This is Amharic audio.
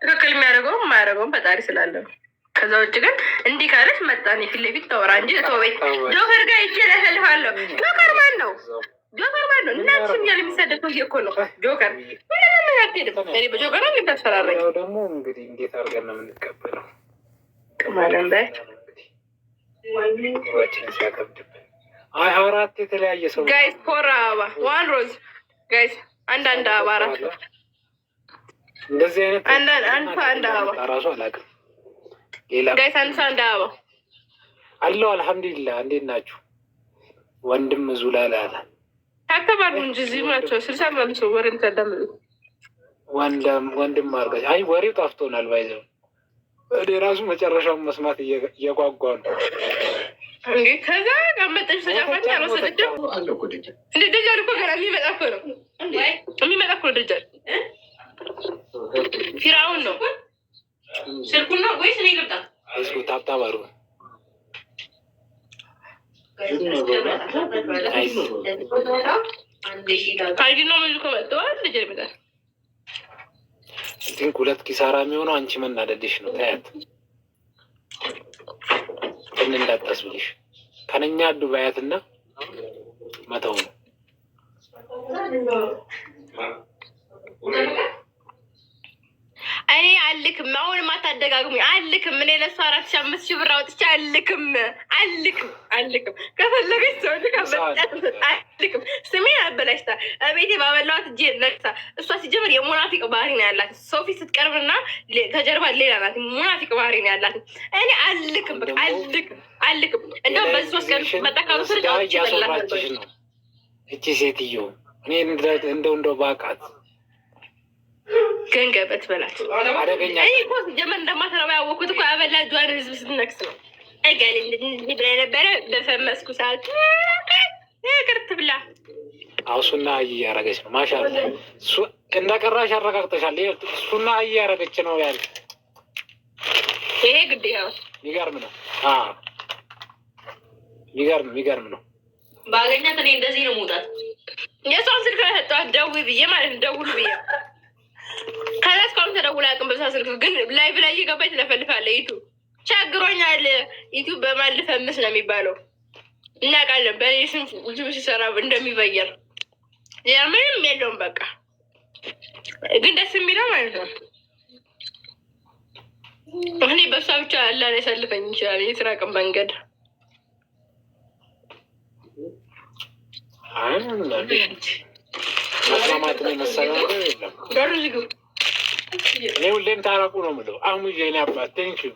ትክክል የሚያደርገውም የማያደርገውም ፈጣሪ ስላለ ነው። ከዛ ውጭ ግን እንዲህ ካለች መጣን ፊት ለፊት ተወራ እንጂ ተወቤት ጆከር ጋር ይቼ ለፈልፋለሁ። ጆከር ማን ነው? ጆከር ማን ነው? እናትሽም እያለ የሚሰደብ እኮ ነው ጆከር። ምንም አትሄድም። እኔ በጆከር የምታስፈራረኝ ደግሞ እንግዲህ እንዴት አድርገን ነው የምንቀበለው? ቅማለን በይ ሲያከብድብን አራት የተለያየ ሰው ጋይስ ፎር አበባ ዋን ሮዝ ጋይስ አንዳንድ አበባ አራት ነው። እንደዚህ አይነት አንድ አበባ ራሱ አላውቅም። ሌላ ጋይስ አንድ አበባ አለው። አልሐምዱሊላህ እንዴት ናችሁ? ወንድም ዙላላ አለ ታከባሉ እንጂ እዚህ ናቸው። 60 ምናምን ሰው ወሬ የምታዳምጡ ወንድም አድርጋች። አይ ወሬው ጠፍቶናል። ባይዘው እኔ ራሱ መጨረሻውን መስማት እየጓጓ ነው። እንዴ ከዛ ቀመጠች ተጫፋች አልወሰደችም። እንዴ ደጃል እኮ ገና የሚመጣ እኮ ነው። የሚመጣ እኮ ነው ደጃል። ፊራውን ነው ስልኩን ነው ወይስ እኔ ልምጣ? እሱ ታብታብ አድርጉ። ካልጊኖ ብዙ ከመጥተዋል ልጅ ይመጣል። ግን ሁለት ኪሳራ የሚሆነው አንቺ መናደድሽ ነው። ታያት እንዳታስብልሽ ከነኛ ዱባያትና መተው ነው። እኔ አልክም። አሁን ማታደጋግሙኝ አልክም። እኔ ለእሱ 4,500 ብር አውጥቼ አልክም። ከፈለገች ሰው አልክም። ስሜን አበላሽታ ቤቴ ባበላዋት እጄ ነቅሳ። እሷ ሲጀምር የሙናፊቅ ባህሪ ነው ያላት። ሰው ፊት ስትቀርብና ከጀርባ ሌላ ናት። ሙናፊቅ ባህሪ ነው ያላት። እኔ አልክም። አልክም። እንደውም በዚህ 3 ቀን መጣካሉ ስር እያሰራችሽ ነው እቺ ሴትዮ። እኔ እንደው ባቃት ገንገበት በላት። እኔ እኮ ጀመር እንደማትረባ ያወቅሁት እኮ ያበላጇን ህዝብ ስትነክስ ነው። እገል ብላ የነበረ በፈመስኩ ሰዓት ቅርት ብላ እሱና እያረገች ነው። ማሻአላህ እንደቀራሽ አረጋግጠሻል። እሱና እያረገች ነው ያለ ይሄ ግዴታ ነው። የሚገርም ነው። የሚገርም ነው። ባገኛት እኔ እንደዚህ ነው መውጣት። የሷን ስልክ ሰጠኋት ደውይ ብዬ ማለት ነው። ደውሉ ብዬ ከዛ እስካሁን ተደውላ አያውቅም። በዛ ስልክ ግን ላይ ብላ እየገባች ትለፈልፋለች። ዩቱብ ቸግሮኛል። ዩቱብ በማን ልፈምስ ነው የሚባለው? እናውቃለን። በእኔ ስም ዩቱብ ሲሰራ እንደሚበየር ያ ምንም የለውም። በቃ ግን ደስ የሚለው ማለት ነው እኔ በሷ ብቻ አላ ያሳልፈኝ ይችላል። የስራቅም መንገድ መስማማት ነው የመሰለ ነገር የለም። እኔ ሁሌም ታረቁ ነው የምለው። አህሙ ዜና አባት ቴንኪው